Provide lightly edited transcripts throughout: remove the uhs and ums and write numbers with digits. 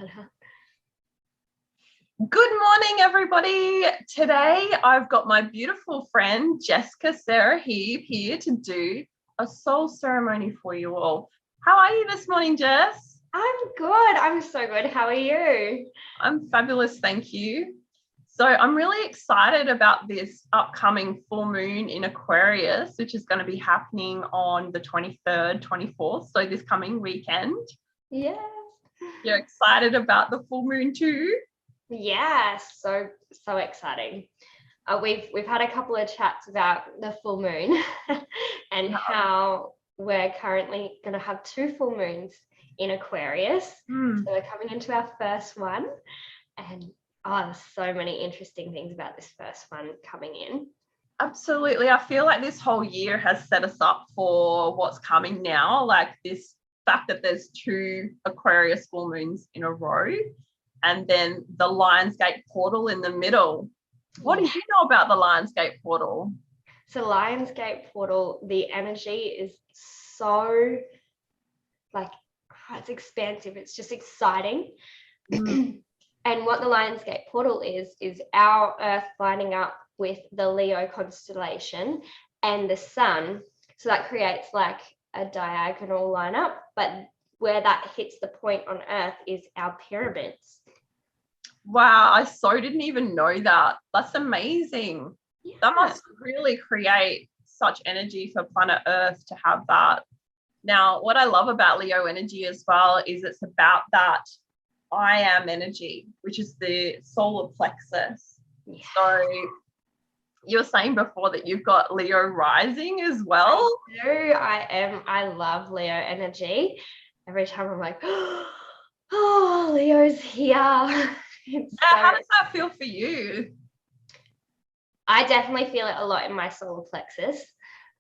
that out. Good morning, everybody. Today, I've got my beautiful friend, Jessica Sarah Heeb, here to do a soul ceremony for you all. How are you this morning, Jess? I'm good. I'm so good. How are you? I'm fabulous, thank you. So I'm really excited about this upcoming full moon in Aquarius, which is going to be happening on the 23rd, 24th, so this coming weekend. Yes. You're excited about the full moon too? Yeah, so exciting. We've had a couple of chats about the full moon and how we're currently going to have two full moons in Aquarius. So we're coming into our first one, and there's so many interesting things about this first one coming in. Absolutely. I feel like this whole year has set us up for what's coming now, like this fact that there's two Aquarius full moons in a row, and then the Lionsgate portal in the middle. What do you know about the Lionsgate portal? So Lionsgate portal, the energy is so it's expansive. It's just exciting. And what the Lionsgate portal is our Earth lining up with the Leo constellation and the sun. So that creates like a diagonal lineup, but where that hits the point on Earth is our pyramids. Wow, I so didn't even know that. That's amazing. Yeah. That must really create such energy for planet Earth to have that. Now, what I love about Leo energy as well is it's about that I am energy, which is the solar plexus. Yeah. So you were saying before that you've got Leo rising as well. I love Leo energy. Every time I'm like, oh, Leo's here. How does that feel for you? I definitely feel it a lot in my solar plexus.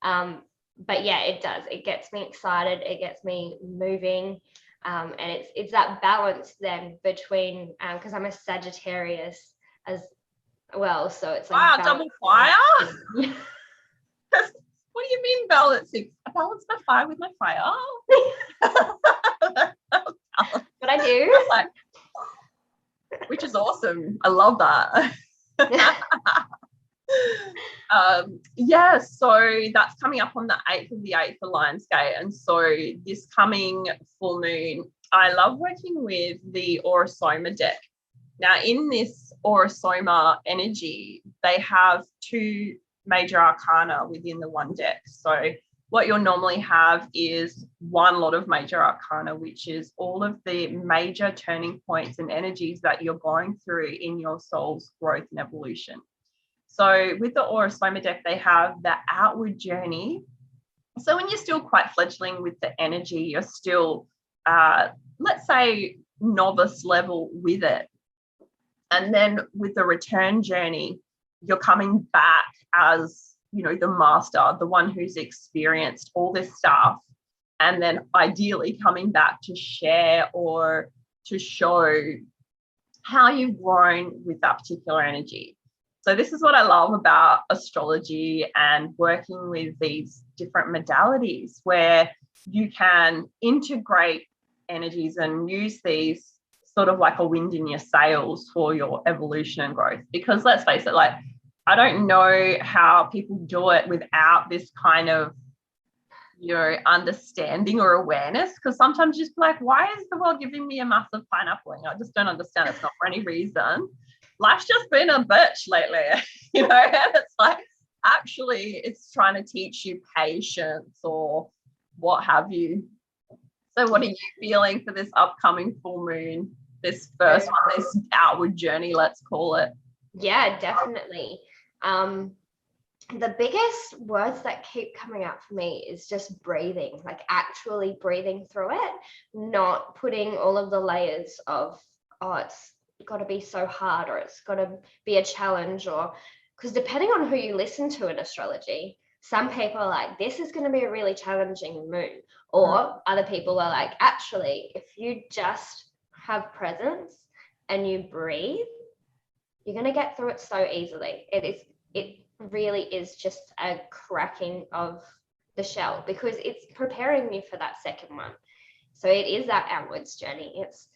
But yeah, it does. It gets me excited. It gets me moving. And it's that balance then between, because I'm a Sagittarius as well. So it's like double fire? What do you mean balancing? I balance my fire with my fire. But I do. Which is awesome. I love that. So that's coming up on the 8th of the 8th for Lionsgate. And so this coming full moon, I love working with the Aurosoma deck. Now, in this Aurosoma energy, they have two major arcana within the one deck. So what you'll normally have is one lot of major arcana, which is all of the major turning points and energies that you're going through in your soul's growth and evolution. So with the Aurosoma deck, they have the outward journey. So when you're still quite fledgling with the energy, you're still, let's say, novice level with it. And then with the return journey, you're coming back as, the master, the one who's experienced all this stuff, and then ideally coming back to share or to show how you've grown with that particular energy. So this is what I love about astrology and working with these different modalities where you can integrate energies and use these sort of like a wind in your sails for your evolution and growth. Because let's face it, like, I don't know how people do it without this kind of, understanding or awareness, because sometimes just like, why is the world giving me a massive pineapple? And I just don't understand. It's not for any reason. Life's just been a bitch lately, and it's like, actually, it's trying to teach you patience or what have you. So what are you feeling for this upcoming full moon, this first one, this outward journey, let's call it? Yeah, definitely. The biggest words that keep coming out for me is just breathing, like actually breathing through it, not putting all of the layers of, it's got to be so hard or it's got to be a challenge, or because depending on who you listen to in astrology, some people are like, this is going to be a really challenging moon, or other people are like, actually, if you just have presence and you breathe, you're going to get through it so easily. It really is just a cracking of the shell, because it's preparing you for that second one. So it is that outwards journey. It's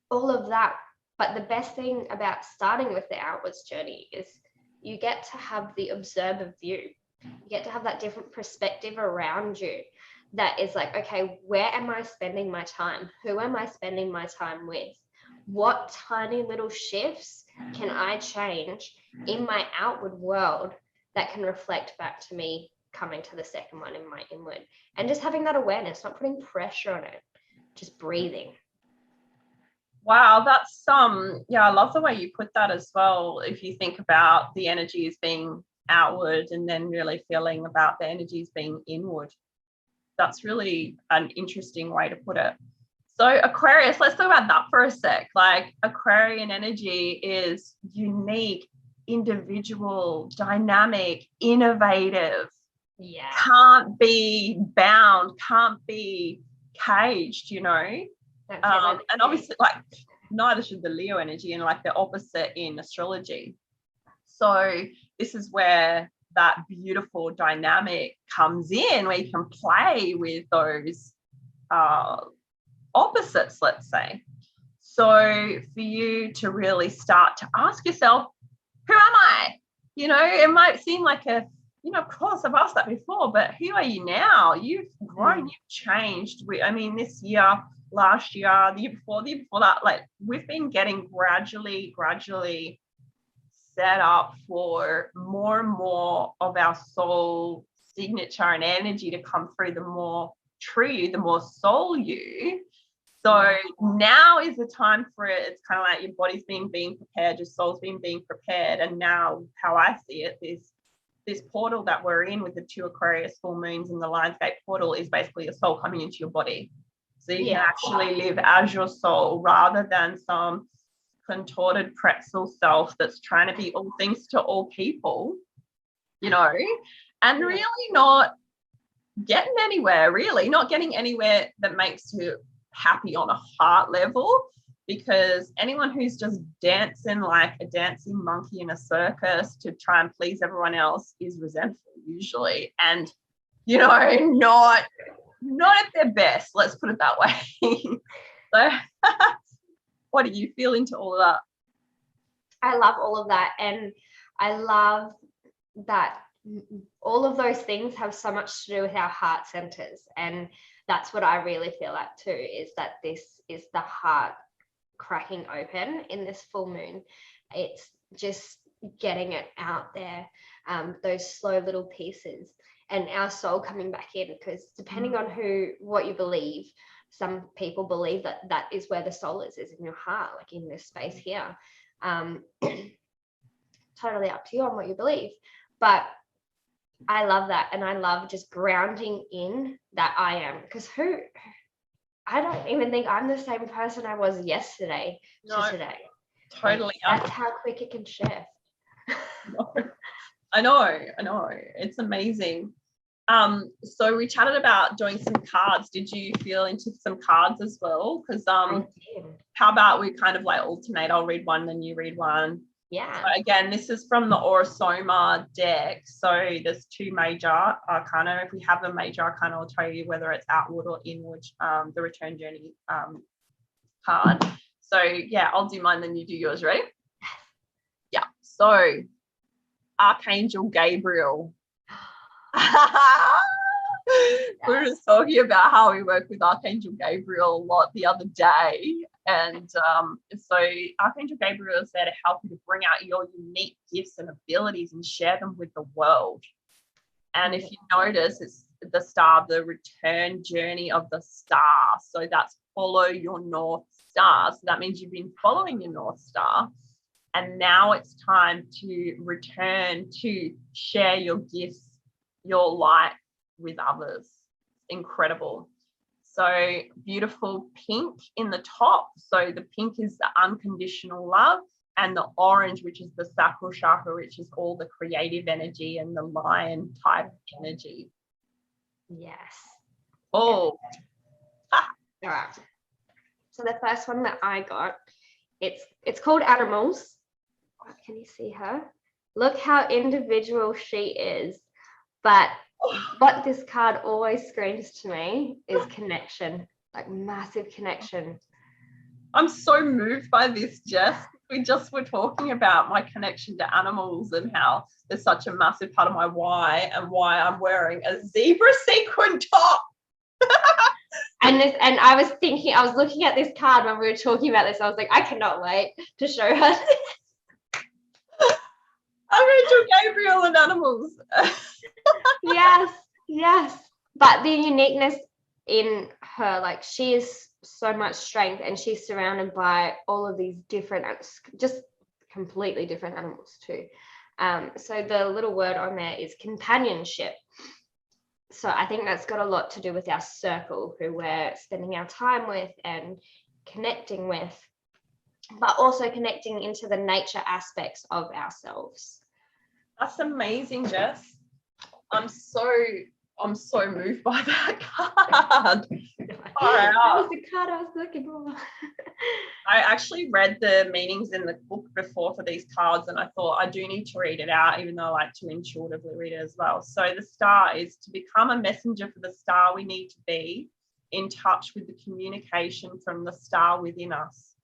all of that. But the best thing about starting with the outwards journey is you get to have the observer view. You get to have that different perspective around you that is like, okay, where am I spending my time? Who am I spending my time with? What tiny little shifts can I change in my outward world that can reflect back to me coming to the second one in my inward? And just having that awareness, not putting pressure on it, just breathing. Wow, that's yeah, I love the way you put that as well. If you think about the energies being outward and then really feeling about the energies being inward, that's really an interesting way to put it. So Aquarius, let's talk about that for a sec. Like Aquarian energy is unique, individual, dynamic, innovative. Yeah. Can't be bound, can't be caged, you know. And obviously, like, neither should the Leo energy, and like the opposite in astrology. So this is where that beautiful dynamic comes in, where you can play with those opposites, let's say. So for you to really start to ask yourself, who am I? You know, it might seem like of course I've asked that before, but who are you now? You've grown, you've changed. This year, last year, the year before that, like we've been getting gradually set up for more and more of our soul signature and energy to come through, the more true you, the more soul you. So now is the time for it. It's kind of like your body's being prepared, your soul's being prepared. And now how I see it, this portal that we're in with the 2 Aquarius full moons and the Lionsgate portal is basically your soul coming into your body. So you can actually live as your soul rather than some contorted pretzel self that's trying to be all things to all people, you know, and really not getting anywhere, not getting anywhere that makes you happy on a heart level, because anyone who's just dancing like a dancing monkey in a circus to try and please everyone else is resentful usually, and not at their best, let's put it that way. So what do you feel into all of that? I love all of that, and I love that all of those things have so much to do with our heart centers, and that's what I really feel like too, is that this is the heart cracking open in this full moon. It's just getting it out there, those slow little pieces, and our soul coming back in, because depending on what you believe, some people believe that is where the soul is in your heart, like in this space here. Totally up to you on what you believe, but I love that, and I love just grounding in that I am, because I don't even think I'm the same person I was yesterday to today. Totally. That's how quick it can shift. I know. It's amazing. So we chatted about doing some cards. Did you feel into some cards as well? Because how about we kind of like alternate? I'll read one, then you read one. Yeah. So again, this is from the Orosoma deck. So there's 2 major arcana. If we have a major arcana, I'll tell you whether it's outward or inward, the return journey card. So yeah, I'll do mine, then you do yours, right? Yeah. So Archangel Gabriel. We were just talking about how we work with Archangel Gabriel a lot the other day. And so Archangel Gabriel is there to help you to bring out your unique gifts and abilities and share them with the world. And if you notice, it's the star, the return journey of the star. So that's follow your North Star. So that means you've been following your North Star. And now it's time to return to share your gifts, your light with others. Incredible. So beautiful pink in the top. So the pink is the unconditional love, and the orange, which is the sacral chakra, which is all the creative energy and the lion type energy. Yes. Oh. All right. So the first one that I got, it's called Animals. Can you see her? Look how individual she is. But what this card always screams to me is connection, like massive connection. I'm so moved by this, Jess. We just were talking about my connection to animals and how there's such a massive part of my why and why I'm wearing a zebra sequin top. And I was looking at this card when we were talking about this. I was like, I cannot wait to show her. I'm Rachel Gabriel and animals. Yes. But the uniqueness in her, like, she is so much strength, and she's surrounded by all of these different, just completely different animals too. So the little word on there is companionship. So I think that's got a lot to do with our circle, who we're spending our time with and connecting with, but also connecting into the nature aspects of ourselves. That's amazing, Jess. I'm so moved by that card. That was the card I was looking for. I actually read the meanings in the book before for these cards, and I thought I do need to read it out, even though I like to intuitively read it as well. So the star is to become a messenger for the star. We need to be in touch with the communication from the star within us.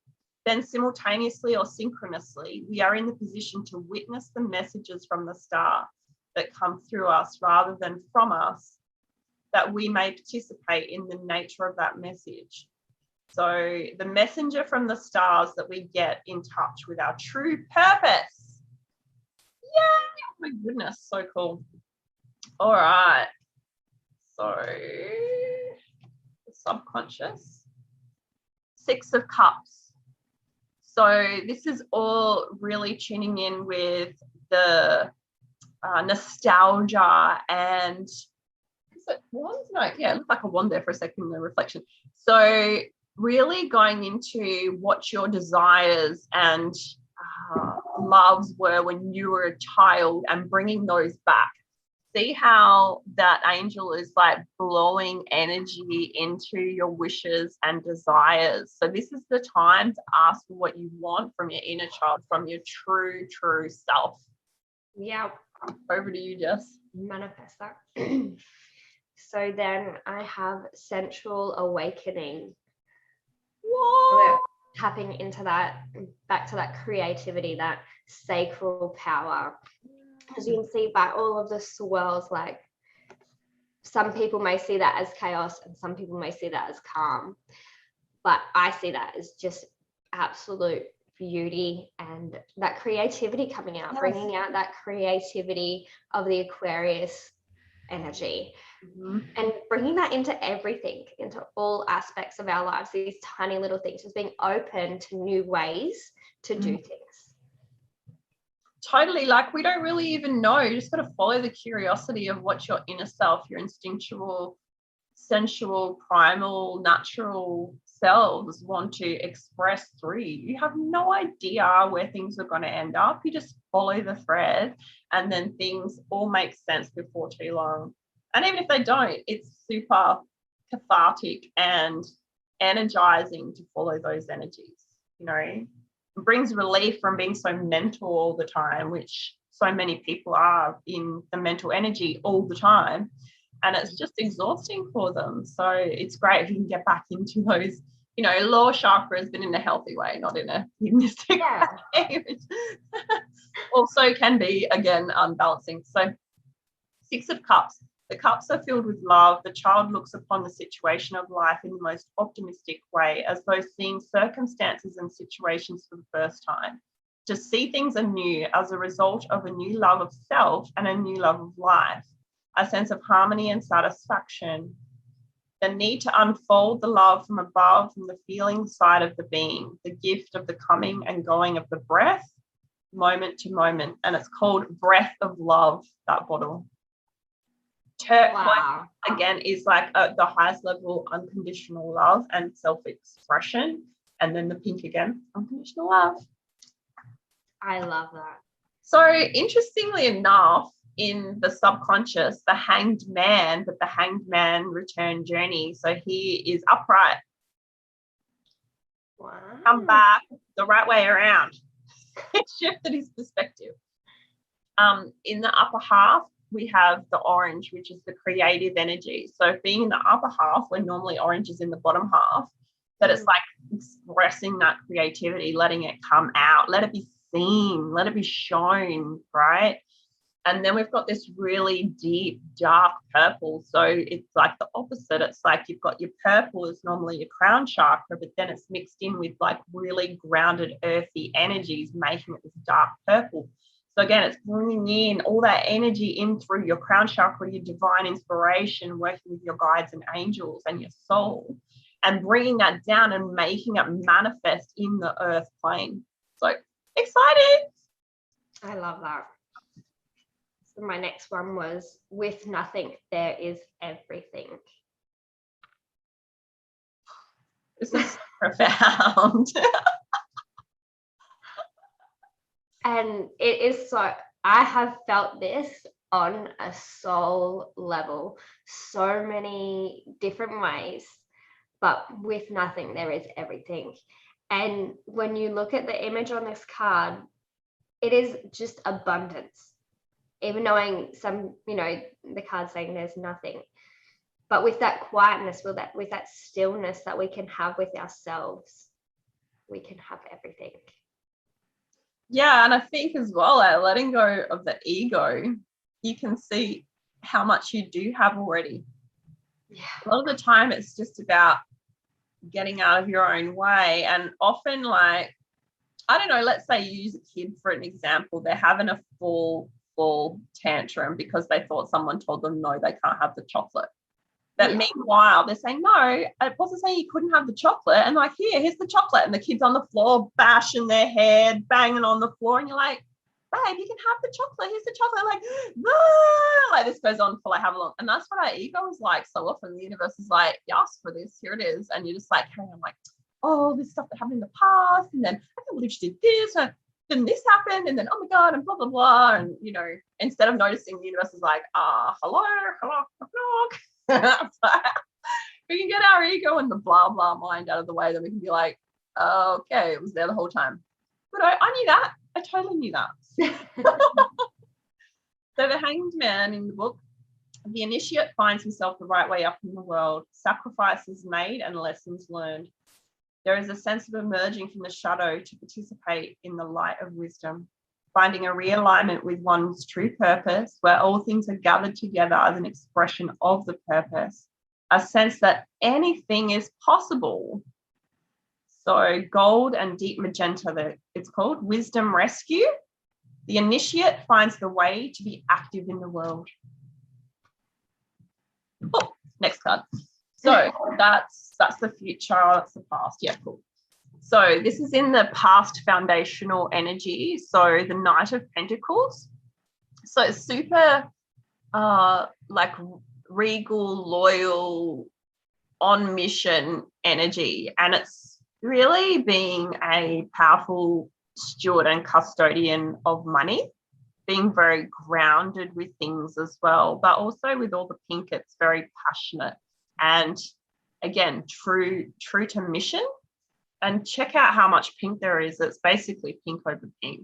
Then simultaneously or synchronously, we are in the position to witness the messages from the star that come through us rather than from us, that we may participate in the nature of that message. So the messenger from the stars, that we get in touch with our true purpose. Yay! Oh my goodness, so cool. All right. So the subconscious. 6 of Cups. So this is all really tuning in with the nostalgia and, is it wands? No, yeah, it looked like a wand there for a second in the reflection. So really going into what your desires and loves were when you were a child and bringing those back. See how that angel is like blowing energy into your wishes and desires. So this is the time to ask for what you want from your inner child, from your true self. Yeah. Over to you, Jess. Manifest that. So then I have sensual awakening. Whoa. Tapping into that, back to that creativity, that sacral power. As you can see by all of the swirls, like, some people may see that as chaos and some people may see that as calm, but I see that as just absolute beauty and that creativity coming out, bringing out that creativity of the Aquarius energy. And bringing that into everything, into all aspects of our lives, these tiny little things, just being open to new ways to do things. Totally. Like, we don't really even know. You just got to follow the curiosity of what your inner self, your instinctual, sensual, primal, natural selves want to express through you. You have no idea where things are going to end up. You just follow the thread, and then things all make sense before too long. And even if they don't, it's super cathartic and energizing to follow those energies, you know. It brings relief from being so mental all the time, which so many people are in the mental energy all the time, and it's just exhausting for them. So it's great if you can get back into those, you know, lower chakras, but in a healthy way, not in a hedonistic way, which also can be, again, unbalancing. So 6 of Cups. The cups are filled with love. The child looks upon the situation of life in the most optimistic way, as though seeing circumstances and situations for the first time. To see things anew as a result of a new love of self and a new love of life, a sense of harmony and satisfaction. The need to unfold the love from above, from the feeling side of the being, the gift of the coming and going of the breath, moment to moment. And it's called Breath of Love, that bottle. Turquoise, again, is like the highest level unconditional love and self-expression. And then the pink again, unconditional love. I love that. So interestingly enough, in the subconscious, the hanged man, but the hanged man return journey. So he is upright. Wow. Come back the right way around. It shifted his perspective. In the upper half, we have the orange, which is the creative energy. So being in the upper half, when normally orange is in the bottom half, But it's like expressing that creativity, letting it come out, let it be seen, let it be shown, right? And then we've got this really deep, dark purple. So it's like the opposite. It's like you've got your purple is normally your crown chakra, but then it's mixed in with like really grounded, earthy energies, making it this dark purple. So again, it's bringing in all that energy in through your crown chakra, your divine inspiration, working with your guides and angels and your soul, and bringing that down and making it manifest in the earth plane. So excited. I love that. So my next one was, with nothing, there is everything. This is profound. And it is so, I have felt this on a soul level, so many different ways, but with nothing, there is everything. And when you look at the image on this card, it is just abundance. Even knowing some, the card saying there's nothing, but with that quietness, with that stillness that we can have with ourselves, we can have everything. Yeah, and I think as well, letting go of the ego, you can see how much you do have already. Yeah. A lot of the time it's just about getting out of your own way. And often, like, I don't know, let's say you use a kid for an example, they're having a full tantrum because they thought someone told them no, they can't have the chocolate. But meanwhile, they're saying, no, I wasn't saying you couldn't have the chocolate. And like, here's the chocolate. And the kid's on the floor, bashing their head, banging on the floor. And you're like, babe, you can have the chocolate. Here's the chocolate. Like, no. Like, this goes on for like how long? And that's what our ego is like. So often the universe is like, you asked for this, here it is. And you're just like, hey, I'm like, oh, this stuff that happened in the past. And then I can't believe she did this. And then this happened. And then, oh my God, and blah, blah, blah. And, instead of noticing, the universe is like, hello, knock. We can get our ego and the blah blah mind out of the way, then we can be like, okay, it was there the whole time. But I knew that. I totally knew that. So the Hanged Man in the book, the initiate finds himself the right way up in the world, sacrifices made and lessons learned. There is a sense of emerging from the shadow to participate in the light of wisdom, finding a realignment with one's true purpose, where all things are gathered together as an expression of the purpose, a sense that anything is possible. So gold and deep magenta, it's called Wisdom Rescue. The initiate finds the way to be active in the world. Oh, next card. So that's the future, that's the past. Yeah, cool. So this is in the past foundational energy. So the Knight of Pentacles. So it's super like regal, loyal, on mission energy. And it's really being a powerful steward and custodian of money, being very grounded with things as well. But also with all the pink, it's very passionate. And again, true to mission. And check out how much pink there is. It's basically pink over pink.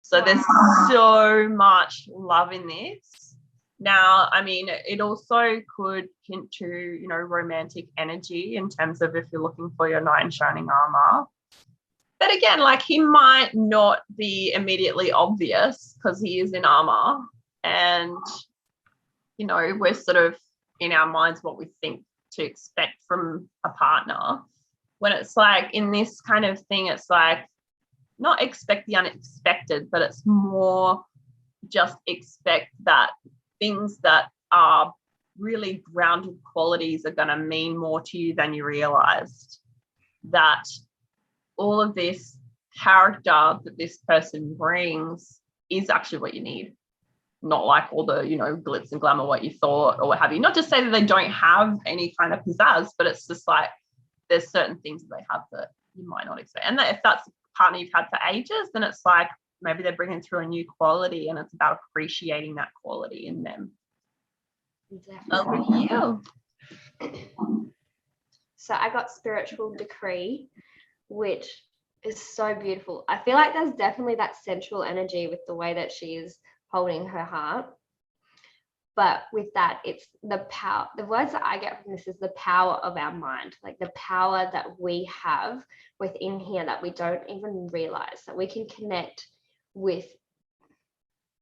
So there's so much love in this. Now, I mean, it also could hint to, romantic energy in terms of if you're looking for your knight in shining armor. But again, like, he might not be immediately obvious because he is in armor. And, we're sort of in our minds what we think to expect from a partner. When it's like in this kind of thing, it's like not expect the unexpected, but it's more just expect that things that are really grounded qualities are going to mean more to you than you realized. That all of this character that this person brings is actually what you need. Not like all the, glitz and glamour, what you thought or what have you. Not to say that they don't have any kind of pizzazz, but it's just like, there's certain things that they have that you might not expect. And that if that's a partner you've had for ages, then it's like maybe they're bringing through a new quality and it's about appreciating that quality in them. Over to you. So I got Spiritual Decree, which is so beautiful. I feel like there's definitely that sensual energy with the way that she is holding her heart. But with that, it's the power. The words that I get from this is the power of our mind, like the power that we have within here that we don't even realize, that we can connect with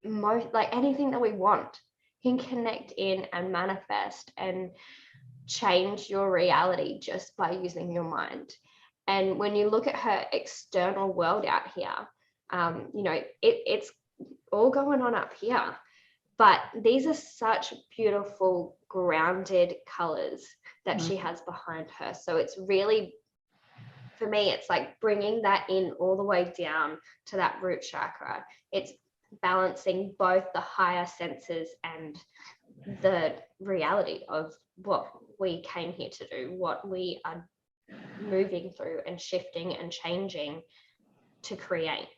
most, like anything that we want, can connect in and manifest and change your reality just by using your mind. And when you look at her external world out here, you know, it's all going on up here. But these are such beautiful, grounded colors that she has behind her. So it's really, for me, it's like bringing that in all the way down to that root chakra. It's balancing both the higher senses and the reality of what we came here to do, what we are moving through and shifting and changing to create.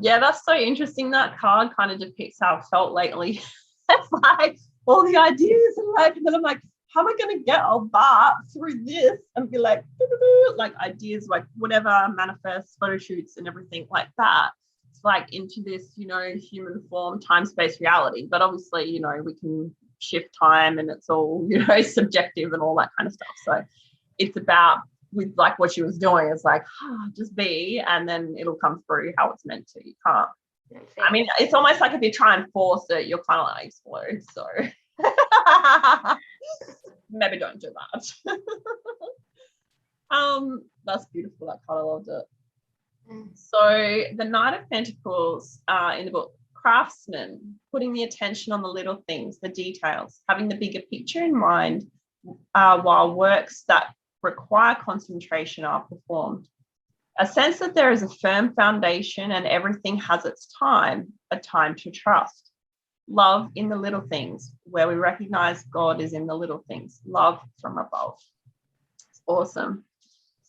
Yeah, that's so interesting. That card kind of depicts how I've felt lately. It's like all the ideas and then I'm like, how am I going to get all that through this and be like ideas, like whatever, manifest, photo shoots and everything like that. It's like into this, you know, human form, time, space, reality. But obviously, you know, we can shift time and it's all, you know, subjective and all that kind of stuff. So it's about, with like what she was doing, it's like, just be, and then it'll come through how it's meant to. You can't. I mean, it's almost like if you try and force it, you'll kind of like explode. So maybe don't do that. That's beautiful. That card, I loved it. So the Knight of Pentacles in the book, craftsman, putting the attention on the little things, the details, having the bigger picture in mind while works that require concentration are performed. A sense that there is a firm foundation and everything has its time, a time to trust. Love in the little things, where we recognize God is in the little things. Love from above. It's awesome.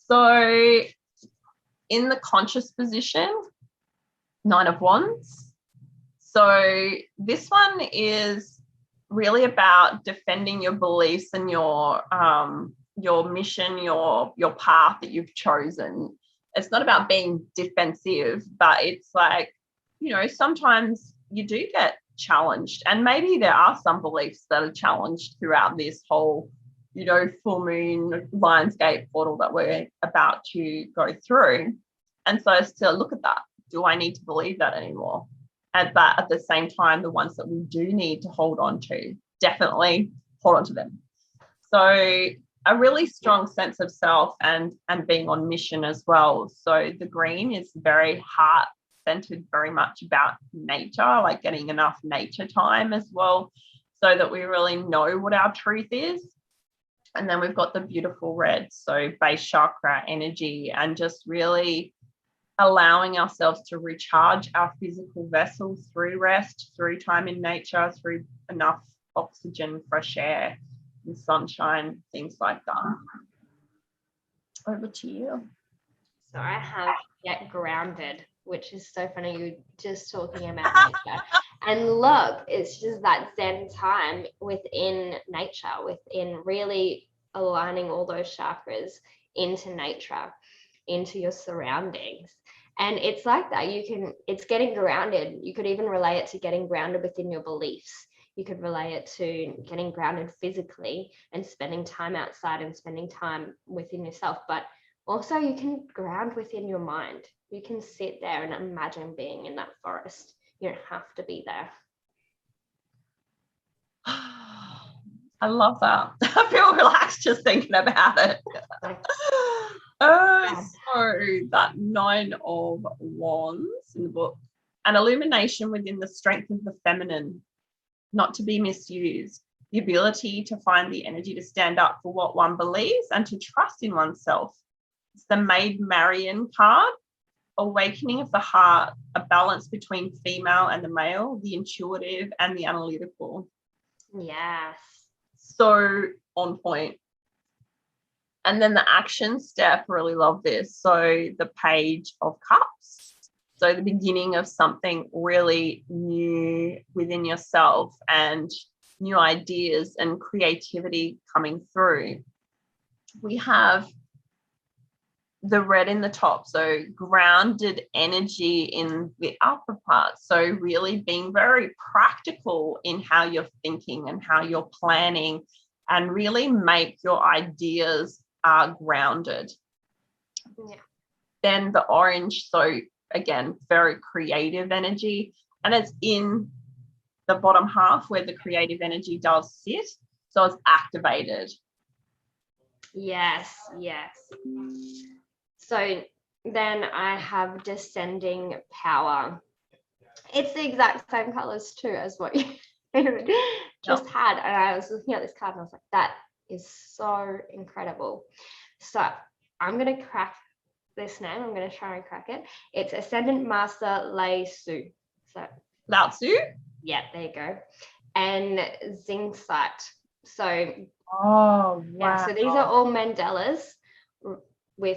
So in the conscious position, Nine of Wands. So this one is really about defending your beliefs and your mission, your path that you've chosen. It's not about being defensive, but it's like, you know, sometimes you do get challenged, and maybe there are some beliefs that are challenged throughout this whole, you know, full moon Lionsgate portal that we're about to go through. And so it's to look at that. Do I need to believe that anymore? And but at the same time, the ones that we do need to hold on to, definitely hold on to them. So a really strong sense of self and being on mission as well. So the green is very heart-centered, very much about nature, like getting enough nature time as well, so that we really know what our truth is. And then we've got the beautiful red, so base chakra energy, and just really allowing ourselves to recharge our physical vessels through rest, through time in nature, through enough oxygen, fresh air, and sunshine, things like that. Over to you. So I have Get Grounded, which is so funny. You're just talking about nature. And look, it's just that Zen time within nature, within really aligning all those chakras into nature, into your surroundings. And it's like that. It's getting grounded. You could even relate it to getting grounded within your beliefs. You could relate it to getting grounded physically and spending time outside and spending time within yourself. But also you can ground within your mind. You can sit there and imagine being in that forest. You don't have to be there. I love that. I feel relaxed just thinking about it. So that Nine of Wands in the book, an illumination within the strength of the feminine, not to be misused, the ability to find the energy to stand up for what one believes and to trust in oneself. It's the Maid Marian card, awakening of the heart, a balance between female and the male, the intuitive and the analytical. Yes. So on point. And then the action step, really love this. So the Page of Cups. So the beginning of something really new within yourself and new ideas and creativity coming through. We have the red in the top, so grounded energy in the upper part. So really being very practical in how you're thinking and how you're planning, and really make your ideas grounded. Yeah. Then the orange, so again, very creative energy, and it's in the bottom half where the creative energy does sit, so it's activated. Yes, yes. So then I have descending power. It's the exact same colors too as what you just had. And I was looking at this card and I was like, that is so incredible. So I'm going to crack this name. I'm going to try and crack it. It's Ascendant Master Lei Su. So Lao Tzu? yeah, there you go. And Zing Sight. So oh wow. yeah, so these are all mandalas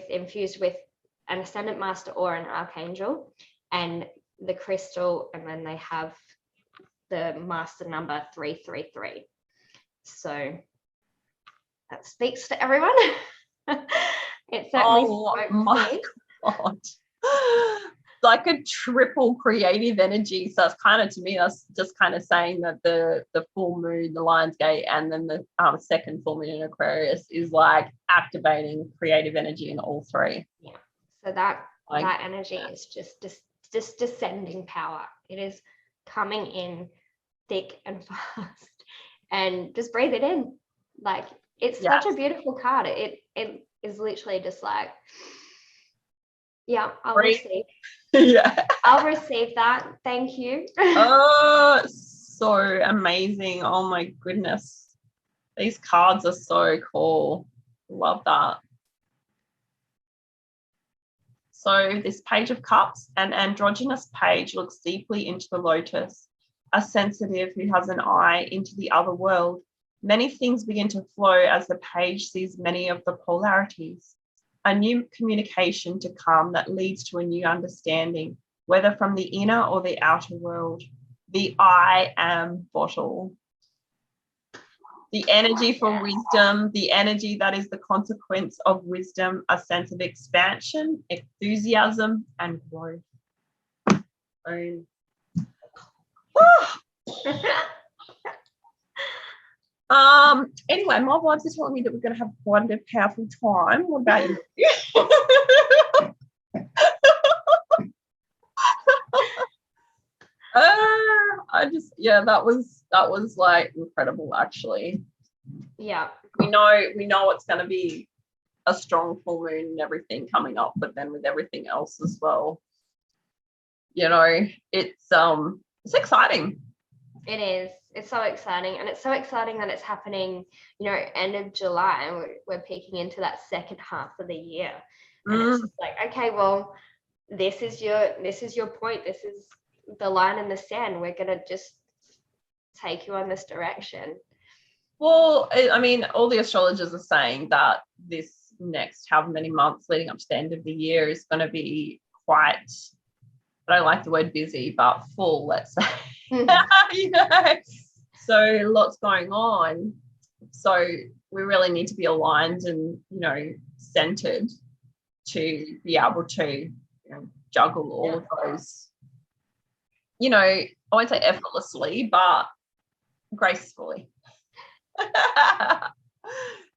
infused with an Ascendant Master or an Archangel, and the crystal, and then they have the master number 333. So that speaks to everyone. It certainly spoke to me. God. Like a triple creative energy. So it's kind of, to me, that's just kind of saying that the full moon, the Lion's Gate, and then the second full moon in Aquarius is like activating creative energy in all three. Yeah. So that energy is just descending power. It is coming in thick and fast, and just breathe it in. Like, it's such a beautiful card. It is literally just like, yeah, I'll receive. Yeah. I'll receive that. Thank you. Oh, so amazing. Oh my goodness. These cards are so cool. Love that. So this Page of Cups, an androgynous page, looks deeply into the lotus, a sensitive who has an eye into the other world. Many things begin to flow as the page sees many of the polarities. A new communication to come that leads to a new understanding, whether from the inner or the outer world. The I am bottle. The energy for wisdom, the energy that is the consequence of wisdom, a sense of expansion, enthusiasm, and growth. Anyway, my vibes are telling me that we're going to have quite a powerful time. What about you? That was like incredible, actually. Yeah. We know it's going to be a strong full moon and everything coming up, but then with everything else as well, it's exciting. It is. It's so exciting, and it's so exciting that it's happening, end of July, and we're peeking into that second half of the year. And it's just like, okay, well, this is your point. This is the line in the sand. We're gonna just take you on this direction. Well, I mean, all the astrologers are saying that this next however many months leading up to the end of the year is going to be quite, I don't like the word busy, but full, let's say. So lots going on. So we really need to be aligned and, centered to be able to juggle all of those, I won't say effortlessly, but gracefully.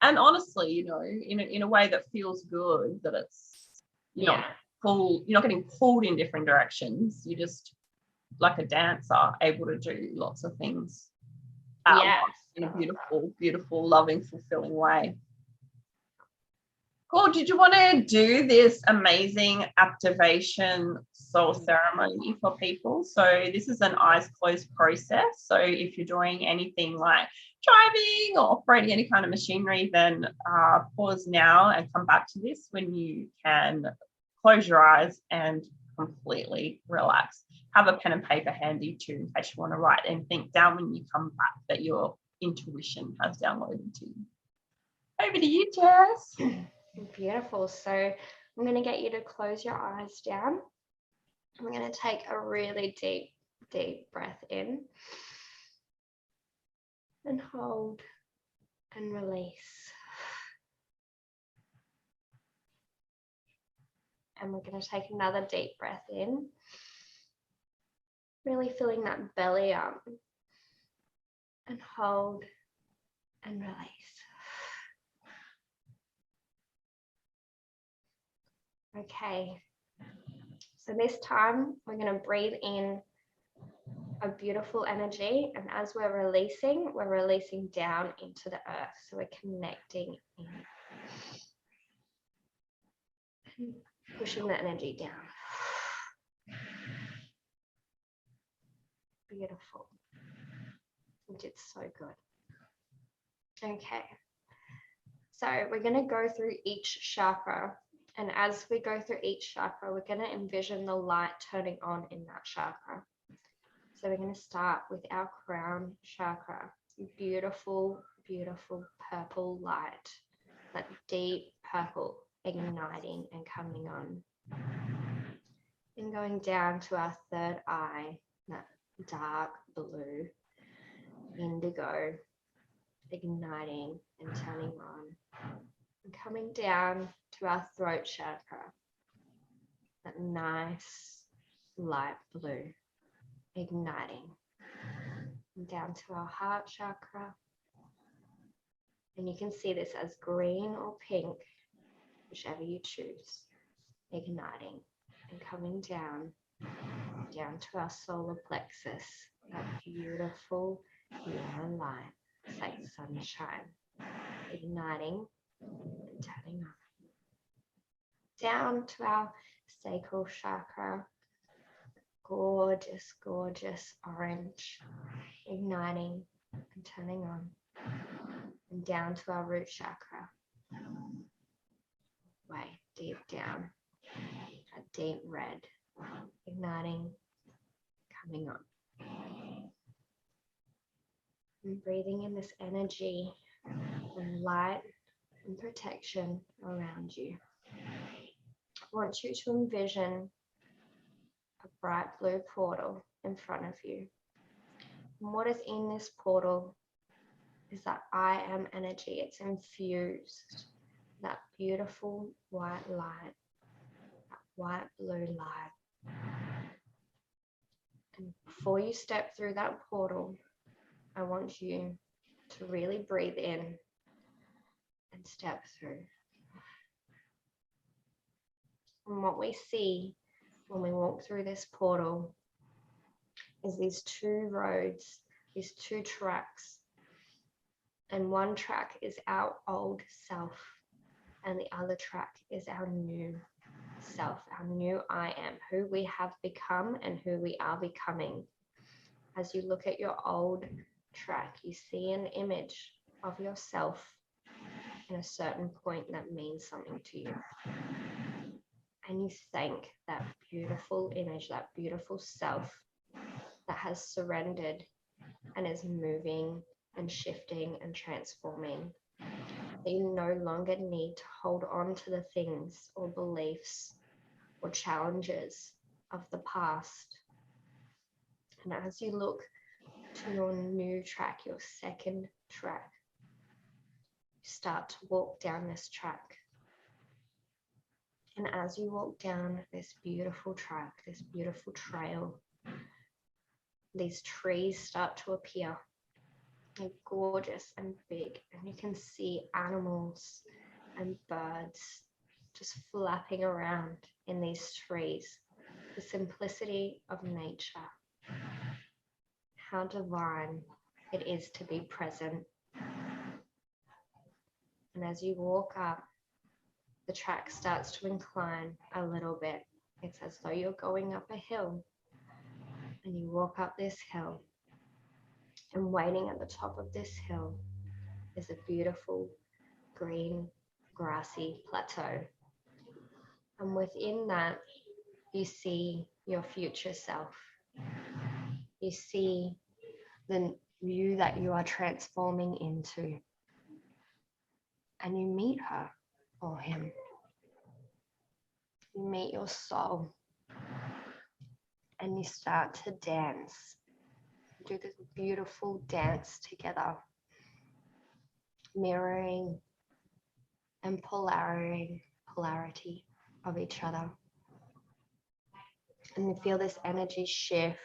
And honestly, in a way that feels good, that it's you're not getting pulled in different directions. You're just like a dancer, able to do lots of things in a beautiful, beautiful, loving, fulfilling way. Cool. Did you want to do this amazing activation soul ceremony for people? So this is an eyes closed process. So if you're doing anything like driving or operating any kind of machinery, then pause now and come back to this when you can close your eyes and completely relax. Have a pen and paper handy too, in case you want to write anything down when you come back that your intuition has downloaded to you. Over to you, Jess. Beautiful. So I'm going to get you to close your eyes down. I'm going to take a really deep, deep breath in and hold and release. And we're going to take another deep breath in. Really filling that belly up. And hold and release. Okay. So this time we're going to breathe in a beautiful energy, and as we're releasing down into the earth. So we're connecting in. Pushing the energy down. Beautiful. You did so good. Okay. So we're going to go through each chakra. And as we go through each chakra, we're going to envision the light turning on in that chakra. So we're going to start with our crown chakra. Beautiful, beautiful purple light. That deep purple igniting and coming on. And going down to our third eye, that dark blue, indigo, igniting and turning on. And coming down to our throat chakra, that nice light blue, igniting. And down to our heart chakra. And you can see this as green or pink, whichever you choose, igniting and coming down to our solar plexus, that beautiful yellow light. It's like sunshine, igniting and turning on. Down to our sacral chakra, gorgeous, gorgeous orange, igniting and turning on. And down to our root chakra, way deep down, a deep red, igniting, coming on. And breathing in this energy and light and protection around you. I want you to envision a bright blue portal in front of you. And what is in this portal is that I am energy. It's infused, that beautiful white light, that white blue light. And before you step through that portal, I want you to really breathe in and step through. And what we see when we walk through this portal is these two roads, these two tracks. And one track is our old self, and the other track is our new self, our new I am, who we have become and who we are becoming. As you look at your old track, you see an image of yourself in a certain point that means something to you. And you thank that beautiful image, that beautiful self that has surrendered and is moving and shifting and transforming. That you no longer need to hold on to the things or beliefs or challenges of the past. And as you look to your new track, your second track, you start to walk down this track. And as you walk down this beautiful track, this beautiful trail, these trees start to appear. They're gorgeous and big, and you can see animals and birds just flapping around in these trees. The simplicity of nature. How divine it is to be present. And as you walk up, the track starts to incline a little bit. It's as though you're going up a hill. And you walk up this hill. And waiting at the top of this hill is a beautiful green grassy plateau. And within that, you see your future self. You see the you that you are transforming into. And you meet her or him. You meet your soul. And you start to dance. Do this beautiful dance together. Mirroring and polarity of each other. And you feel this energy shift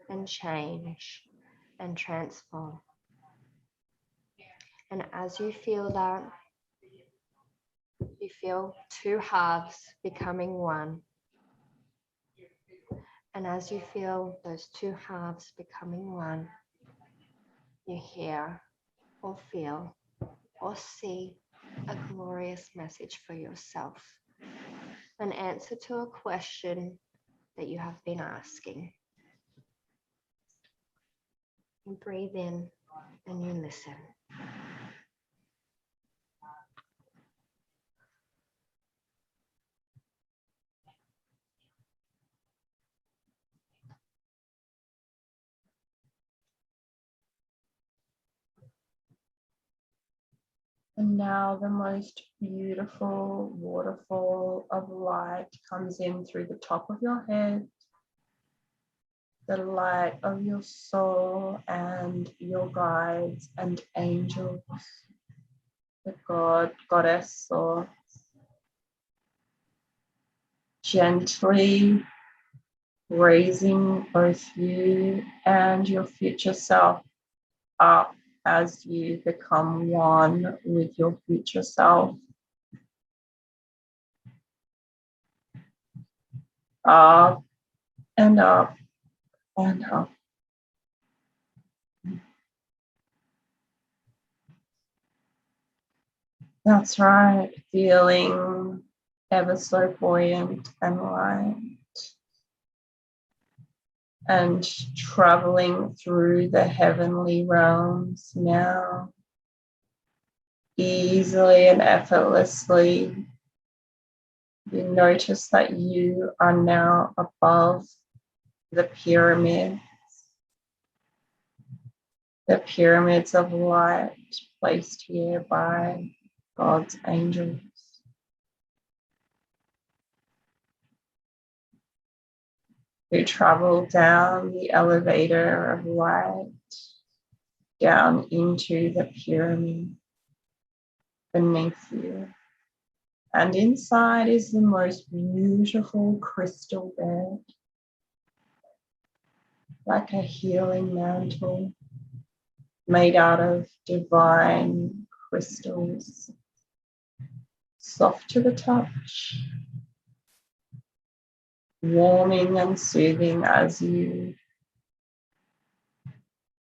and change and transform. And as you feel that, you feel two halves becoming one. And as you feel those two halves becoming one, you hear or feel or see a glorious message for yourself, an answer to a question that you have been asking. You breathe in and you listen. And now the most beautiful waterfall of light comes in through the top of your head, the light of your soul and your guides and angels, the God, Goddess, or gently raising both you and your future self up as you become one with your future self. Up and up and up. That's right, feeling ever so buoyant and light, and traveling through the heavenly realms now, easily and effortlessly. You notice that you are now above the pyramids of light placed here by God's angels. Who travel down the elevator of light down into the pyramid beneath you. And inside is the most beautiful crystal bed, like a healing mantle made out of divine crystals, soft to the touch, warming and soothing as you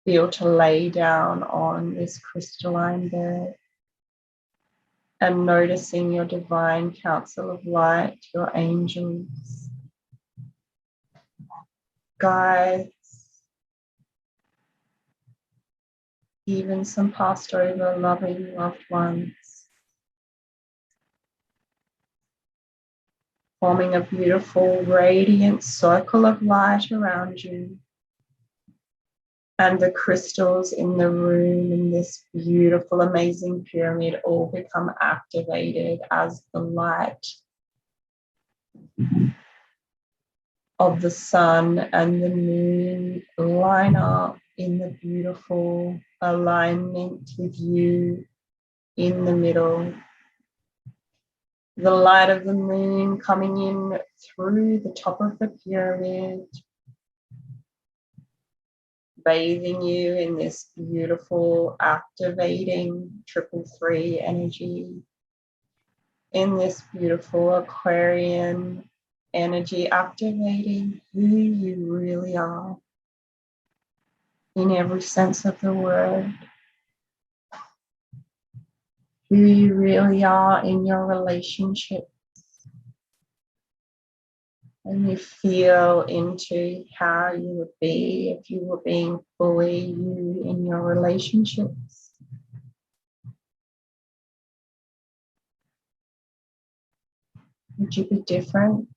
feel to lay down on this crystalline bed and noticing your divine council of light, your angels, guides, even some passed over loving loved ones, forming a beautiful radiant circle of light around you. And the crystals in the room in this beautiful, amazing pyramid all become activated as the light of the sun and the moon line up in the beautiful alignment with you in the middle. The light of the moon coming in through the top of the pyramid, bathing you in this beautiful, activating 333 energy, in this beautiful Aquarian energy, activating who you really are in every sense of the word, who you really are in your relationship. And you feel into how you would be if you were being fully you in your relationships. Would you be different?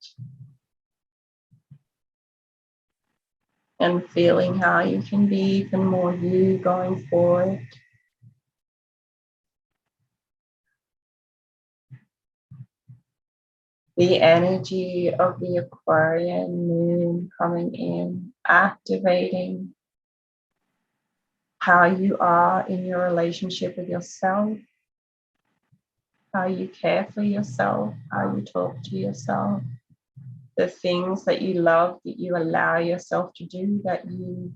And feeling how you can be even more you going forward. The energy of the Aquarian moon coming in, activating how you are in your relationship with yourself, how you care for yourself, how you talk to yourself, the things that you love, that you allow yourself to do, that you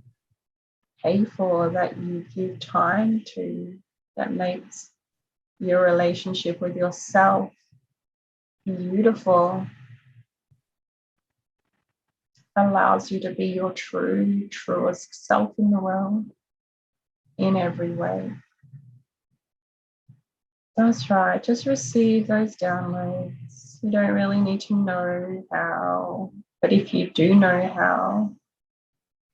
pay for, that you give time to, that makes your relationship with yourself beautiful, allows you to be your truest self in the world in every way. That's right. Just receive those downloads. You don't really need to know how, but if you do know how,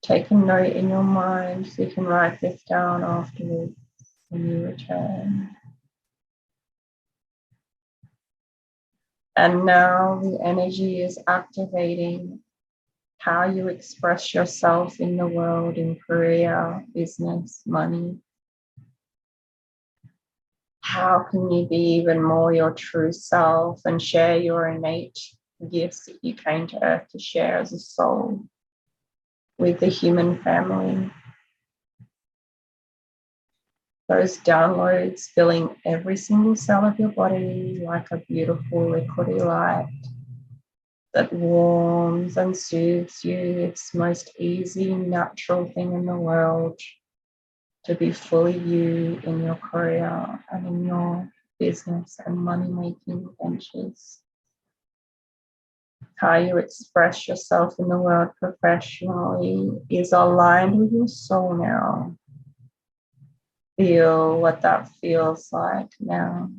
take a note in your mind so you can write this down afterwards when you return. And now the energy is activating how you express yourself in the world, in career, business, money. How can you be even more your true self and share your innate gifts that you came to Earth to share as a soul with the human family? Those downloads filling every single cell of your body like a beautiful liquidy light that warms and soothes you. It's the most easy, natural thing in the world to be fully you in your career and in your business and money-making ventures. How you express yourself in the world professionally is aligned with your soul now. Feel what that feels like now.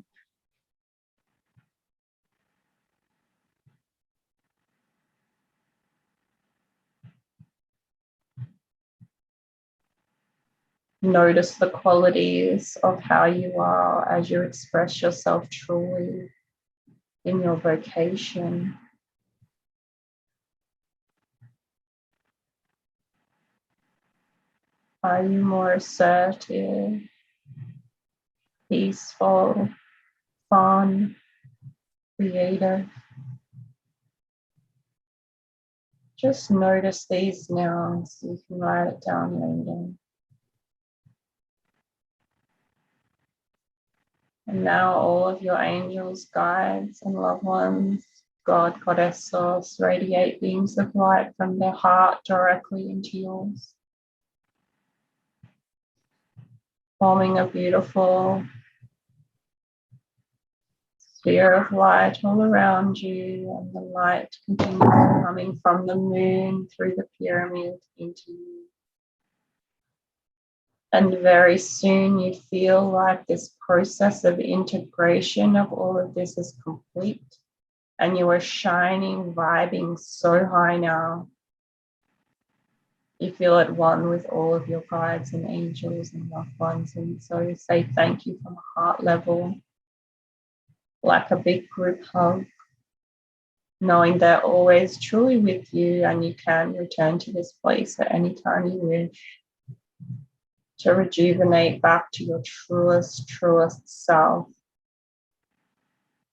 Notice the qualities of how you are as you express yourself truly in your vocation. Are you more assertive, peaceful, fun, creative? Just notice these now so you can write it down later. And now all of your angels, guides, and loved ones, God, Goddess, Source, radiate beams of light from their heart directly into yours, forming a beautiful sphere of light all around you, and the light continues coming from the moon through the pyramid into you. And very soon you feel like this process of integration of all of this is complete, and you are shining, vibing so high now. You feel at one with all of your guides and angels and loved ones, and so say thank you from a heart level, like a big group hug, knowing they're always truly with you, and you can return to this place at any time you wish to rejuvenate back to your truest self,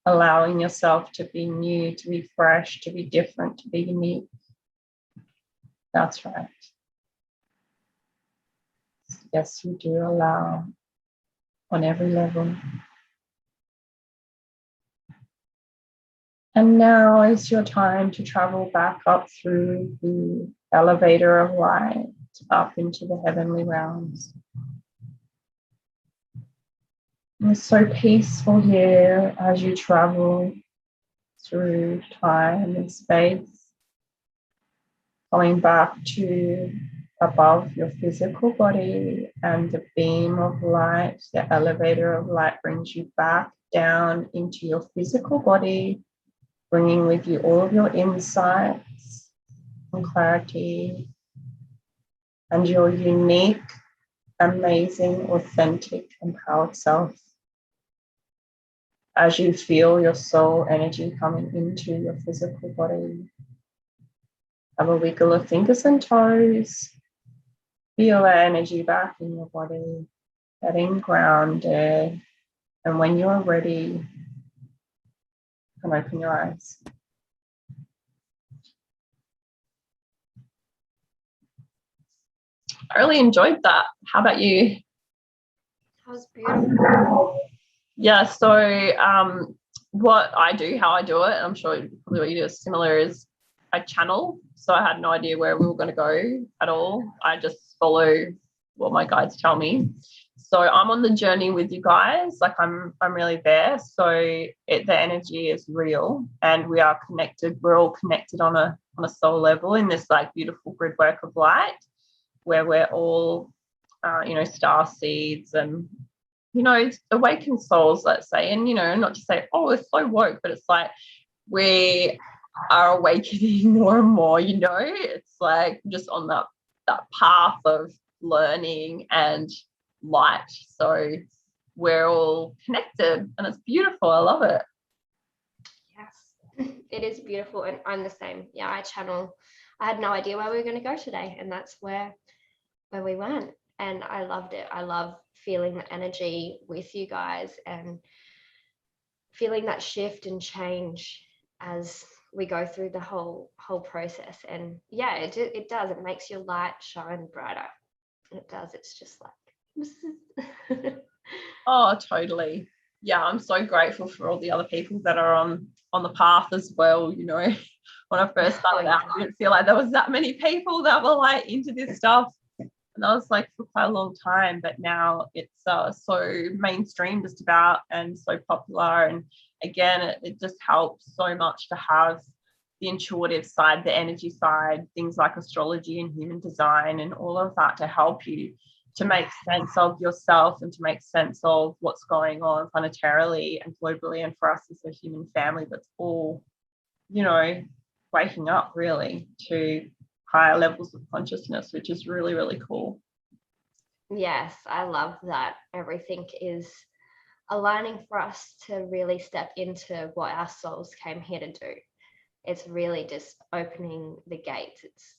allowing yourself to be new, to be fresh, to be different, to be unique. That's right. Yes, you do allow on every level. And now is your time to travel back up through the elevator of light, up into the heavenly realms. And it's so peaceful here as you travel through time and space, going back to above your physical body, and the beam of light, the elevator of light, brings you back down into your physical body, bringing with you all of your insights and clarity and your unique, amazing, authentic, empowered self. As you feel your soul energy coming into your physical body, have a wiggle of fingers and toes. Feel that energy back in your body, getting grounded. And when you're ready, you can open your eyes. I really enjoyed that. How about you? That was beautiful. Yeah, so what I do, how I do it, I'm sure probably what you do is similar, is I channel, so I had no idea where we were going to go at all. I just follow what my guides tell me. So I'm on the journey with you guys. Like I'm really there. So the energy is real, and we are connected. We're all connected on a soul level in this like beautiful grid work of light, where we're all, star seeds and awakened souls, let's say. And not to say, oh, it's so woke, but it's like we are awakening more and more. It's like just on that path of learning and light. So we're all connected, and it's beautiful. I love it. Yes, it is beautiful, and I'm the same. Yeah, I channel. I had no idea where we were going to go today, and that's where we went, and I loved it. I love feeling the energy with you guys and feeling that shift and change as we go through the whole process. And yeah, it does. It makes your light shine brighter. It does. It's just like Oh, totally. Yeah, I'm so grateful for all the other people that are on the path as well. When I first started out, I didn't feel like there was that many people that were like into this stuff, and that was like for quite a long time. But now it's so mainstream just about, and so popular. And again, it just helps so much to have the intuitive side, the energy side, things like astrology and human design and all of that to help you to make sense of yourself and to make sense of what's going on planetarily and globally, and for us as a human family that's all, waking up really to higher levels of consciousness, which is really, really cool. Yes, I love that. Everything is aligning for us to really step into what our souls came here to do. It's really just opening the gates. It's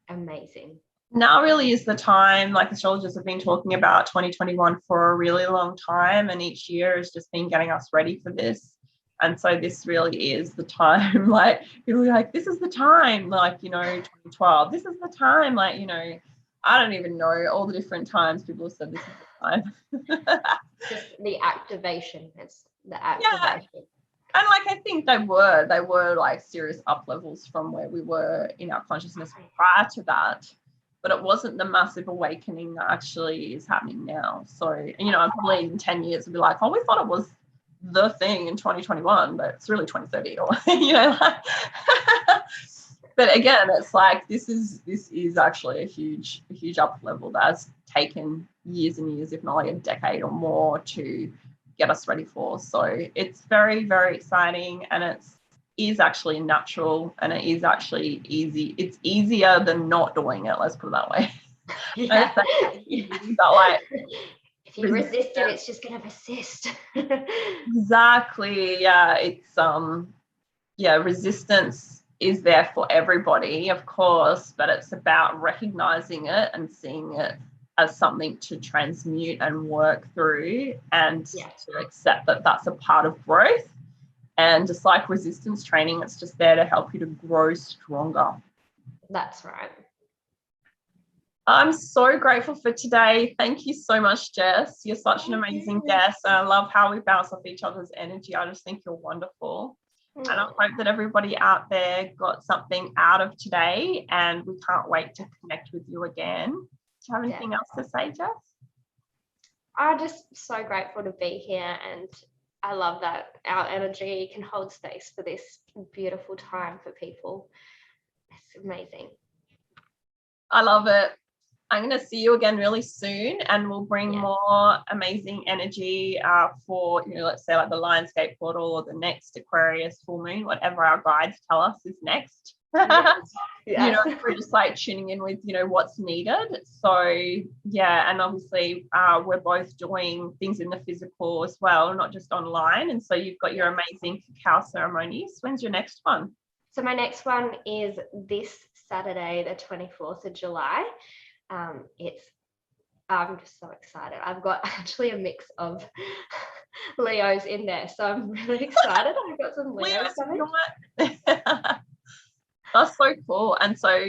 amazing. Now really is the time. Like astrologers have been talking about 2021 for a really long time, and each year has just been getting us ready for this. And so this really is the time. Like people are like, this is the time, like 2012, this is the time, like I don't even know all the different times people have said this is the time. Just the activation. It's the activation. Yeah. And like I think they were like serious up levels from where we were in our consciousness prior to that, but it wasn't the massive awakening that actually is happening now. So probably in 10 years we'll be like, oh, we thought it was the thing in 2021, but it's really 2030, or but again, it's like this is actually a huge up level that has taken years and years, if not like a decade or more, to get us ready for. So it's very, very exciting, and it is actually natural, and it is actually easy. It's easier than not doing it, let's put it that way. Yeah. But like, if you resist it, it's just going to persist. Exactly. Yeah, it's resistance is there for everybody, of course, but it's about recognizing it and seeing it as something to transmute and work through, and to accept that that's a part of growth. And just like resistance training, it's just there to help you to grow stronger. That's right. I'm so grateful for today. Thank you so much, Jess. You're such an amazing guest. And I love how we bounce off each other's energy. I just think you're wonderful. And I hope that everybody out there got something out of today, and we can't wait to connect with you again. Do you have anything else to say, Jess? I'm just so grateful to be here, and I love that our energy can hold space for this beautiful time for people. It's amazing. I love it. I'm going to see you again really soon, and we'll bring more amazing energy for, let's say like the Lionsgate portal or the next Aquarius full moon, whatever our guides tell us is next. We're just like tuning in with, what's needed. So, and obviously we're both doing things in the physical as well, not just online. And so you've got your amazing cacao ceremonies. When's your next one? So my next one is this Saturday, the 24th of July. I'm just so excited. I've got actually a mix of Leos in there, so I'm really excited. I've got some Leos coming. That's so cool. And so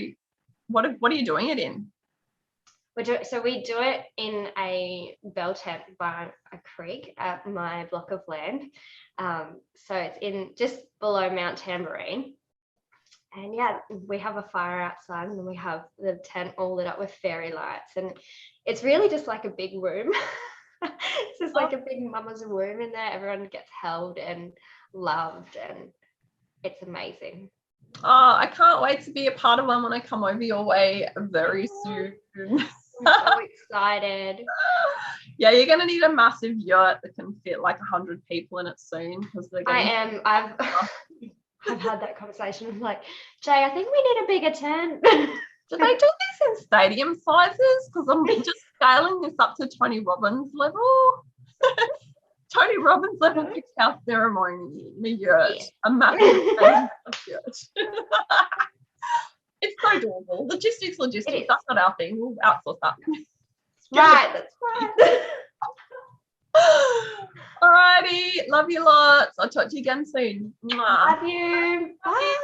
what are you doing it in? We do it in a bell tent by a creek at my block of land. So it's in just below Mount Tambourine. And yeah, we have a fire outside and we have the tent all lit up with fairy lights. And it's really just like a big room. It's just like a big mama's room in there. Everyone gets held and loved, and it's amazing. Oh, I can't wait to be a part of one when I come over your way very soon. I'm so excited. Yeah, you're going to need a massive yurt that can fit like 100 people in it soon, because they're I going to... am. I've had that conversation. I'm like, Jay, I think we need a bigger tent. Do they do this in stadium sizes? Because I'm just scaling this up to Tony Robbins level. Tony Robbins level fixed house ceremony in a yurt. Yeah. A massive yurt. It's so doable. Logistics. That's not our thing. We'll outsource that. Right, that's right. Alrighty. Love you lots. I'll talk to you again soon. Mwah. Love you. Bye.